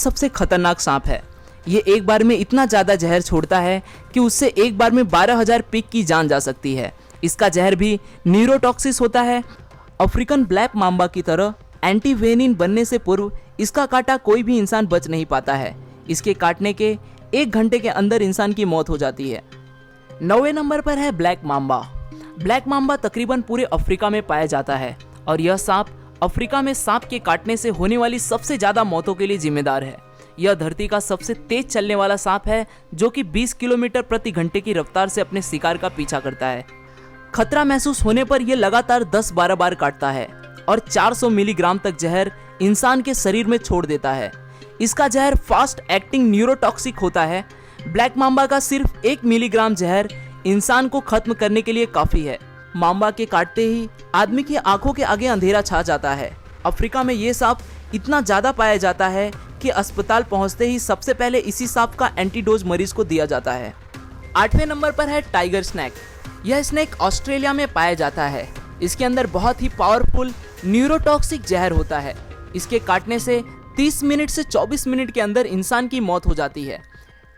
सबसे खतरनाक सांप है। ये एक बार में इतना ज़्यादा जहर छोड़ता है कि उससे एक बार में 12,000 पिग की जान जा सकती है। इसका जहर भी न्यूरोटॉक्सिस होता है। अफ्रीकन ब्लैक मांबा की तरह एंटीवेनिन बनने से पूर्व इसका काटा कोई भी इंसान बच नहीं पाता है। इसके काटने के 1 घंटे के अंदर इंसान की मौत हो जाती है। 9वें नंबर पर है ब्लैक मांबा। ब्लैक मांबा तकरीबन पूरे अफ्रीका में पाया जाता है और यह सांप अफ्रीका में सांप के काटने से होने वाली सबसे ज्यादा मौतों के लिए जिम्मेदार है। यह धरती का सबसे तेज चलने वाला सांप है जो कि 20 किलोमीटर प्रति घंटे की रफ्तार से अपने शिकार का पीछा करता है। खतरा महसूस होने पर यह लगातार 10-12 बार काटता है और 400 मिलीग्राम तक जहर इंसान के शरीर में छोड़ देता है। इसका जहर फास्ट एक्टिंग न्यूरोटॉक्सिक होता है। ब्लैक मांबा का सिर्फ 1 मिलीग्राम जहर इंसान को खत्म करने के लिए काफी है। मांबा के काटते ही आदमी की आंखों के आगे अंधेरा छा जाता है। अफ्रीका में ये सांप इतना ज्यादा पाया जाता है कि अस्पताल पहुंचते ही सबसे पहले इसी सांप का एंटीडोज मरीज को दिया जाता है। 8वें नंबर पर है टाइगर स्नैक। यह स्नैक ऑस्ट्रेलिया में पाया जाता है। इसके अंदर बहुत ही पावरफुल न्यूरोटॉक्सिक जहर होता है। इसके काटने से 30 मिनट से 24 मिनट के अंदर इंसान की मौत हो जाती है।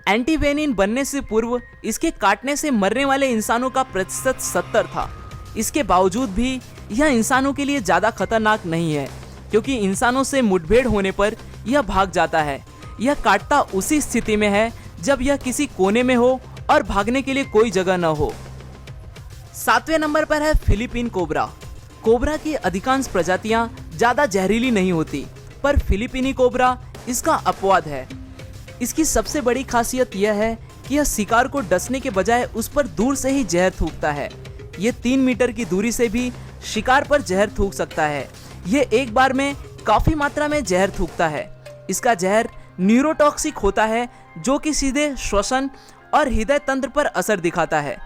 एंटीवेनिन बनने से पूर्व इसके काटने से मरने वाले इंसानों का प्रतिशत 70 था। इसके बावजूद भी यह इंसानों के लिए ज़्यादा खतरनाक नहीं है क्योंकि इंसानों से मुठभेड़ होने पर यह भाग जाता है। यह काटता उसी स्थिति में है जब यह किसी कोने में हो और भागने के लिए कोई जगह न हो। 7वें नंबर पर है फिलीपीन कोबरा। कोबरा की अधिकांश प्रजातियां ज़्यादा जहरीली नहीं होती, पर फिलीपीनी कोबरा इसका अपवाद है। इसकी सबसे बड़ी खासियत यह है कि यह शिकार को डसने के बजाय उस पर दूर से ही जहर थूकता है। ये 3 मीटर की दूरी से भी शिकार पर जहर थूक सकता है। ये एक बार में काफी मात्रा में जहर थूकता है। इसका जहर न्यूरोटॉक्सिक होता है जो कि सीधे श्वसन और हृदय तंत्र पर असर दिखाता है।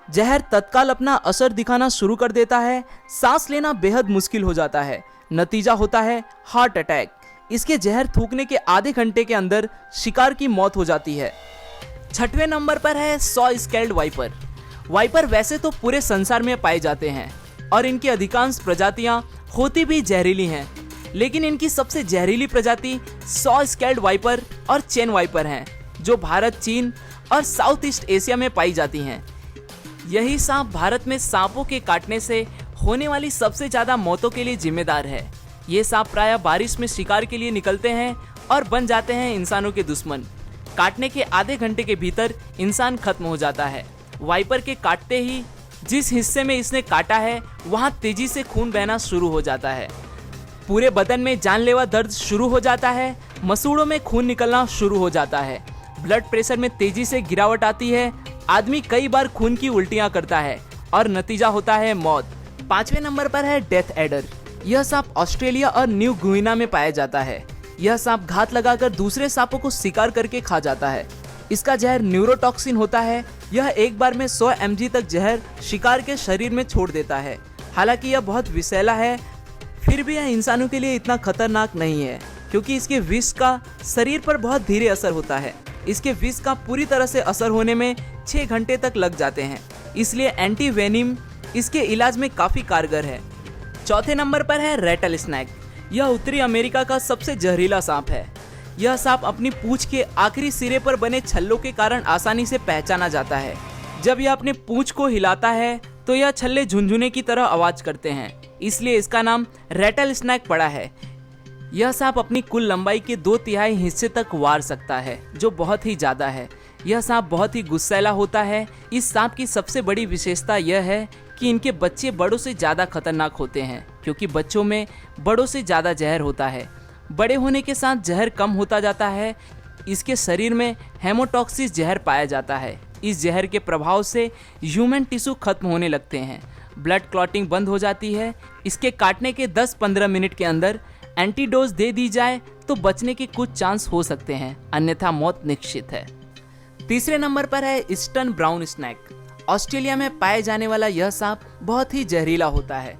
जहर तत्काल अपना असर दिखाना शुरू कर देता है। सांस लेना बेहद मुश्किल हो जाता है। नतीजा होता है हार्ट अटैक। इसके जहर थूकने के आधे घंटे के अंदर शिकार की मौत हो जाती है। 6वें नंबर पर है सॉ स्केल्ड वाइपर। वाइपर वैसे तो पूरे संसार में पाए जाते हैं और इनकी अधिकांश प्रजातियां होती भी जहरीली हैं, लेकिन इनकी सबसे जहरीली प्रजाति सॉ स्केल्ड वाइपर और चेन वाइपर हैं जो भारत, चीन और साउथ ईस्ट एशिया में पाई जाती हैं। यही सांप भारत में सांपों के काटने से होने वाली सबसे ज्यादा मौतों के लिए जिम्मेदार है। ये सांप प्रायः बारिश में शिकार के लिए निकलते हैं और बन जाते हैं इंसानों के दुश्मन। काटने के आधे घंटे के भीतर इंसान खत्म हो जाता है। वाइपर के काटते ही जिस हिस्से में इसने काटा है वहां तेजी से खून बहना शुरू हो जाता है। पूरे बदन में जानलेवा दर्द शुरू हो जाता है। मसूड़ों में खून निकलना शुरू हो जाता है। ब्लड प्रेशर में तेजी से गिरावट आती है। आदमी कई बार खून की उल्टियां करता है और नतीजा होता है मौत। 5वें नंबर पर है डेथ एडर। यह सांप ऑस्ट्रेलिया और न्यू गुइना में पाया जाता है। यह सांप घात लगाकर दूसरे सांपों को शिकार करके खा जाता है। इसका जहर न्यूरोटॉक्सिन होता है। यह एक बार में 100 mg तक जहर शिकार के शरीर में छोड़ देता है। हालांकि यह बहुत विषैला है, फिर भी यह इंसानों के लिए इतना खतरनाक नहीं है क्योंकि इसके विष का शरीर पर बहुत धीरे असर होता है। इसके विष का पूरी तरह से असर होने में 6 घंटे तक लग जाते हैं, इसलिए एंटीवेनिम इसके इलाज में काफी कारगर है। 4थे नंबर पर है रैटल स्नैक। यह उत्तरी अमेरिका का सबसे जहरीला सांप है। यह सांप अपनी पूंछ के आखिरी सिरे पर बने छल्लों के कारण आसानी से पहचाना जाता है। जब यह अपने पूंछ को हिलाता है तो यह छल्ले झुनझुने की तरह आवाज करते हैं, इसलिए इसका नाम रैटल स्नैक पड़ा है। यह सांप अपनी कुल लंबाई के 2/3 हिस्से तक वार सकता है, जो बहुत ही ज्यादा है। यह सांप बहुत ही गुस्सैला होता है। इस सांप की सबसे बड़ी विशेषता यह है कि इनके बच्चे बड़ों से ज़्यादा खतरनाक होते हैं क्योंकि बच्चों में बड़ों से ज़्यादा जहर होता है। बड़े होने के साथ जहर कम होता जाता है। इसके शरीर में हेमोटॉक्सिस जहर पाया जाता है। इस जहर के प्रभाव से ह्यूमन टिश्यू खत्म होने लगते हैं। ब्लड क्लॉटिंग बंद हो जाती है। इसके काटने के 10-15 मिनट के अंदर एंटीडोज दे दी जाए तो बचने के कुछ चांस हो सकते हैं, अन्यथा मौत निश्चित है। 3रे नंबर पर है ईस्टर्न ब्राउन स्नैक। ऑस्ट्रेलिया में पाए जाने वाला यह सांप बहुत ही जहरीला होता है।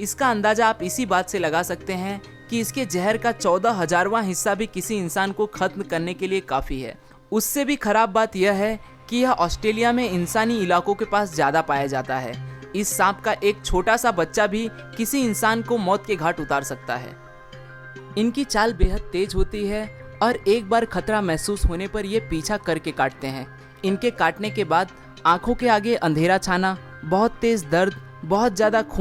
इसका अंदाजा आप इसी बात से लगा सकते हैं कि इसके जहर का 14,000वां हिस्सा भी किसी इंसान को खत्म करने के लिए काफ़ी है। उससे भी खराब बात यह है कि यह ऑस्ट्रेलिया में इंसानी इलाकों के पास ज़्यादा पाया जाता है। इस सांप का एक छोटा सा बच्चा भी किसी इंसान को मौत के घाट उतार सकता है। इनकी चाल बेहद तेज होती है और एक बार खतरा महसूस होने पर ये पीछा करके काटते हैं। इनके काटने के बाद आंखों के आगे अंधेरा छाना, बहुत तेज दर्द, बहुत ज़्यादा खून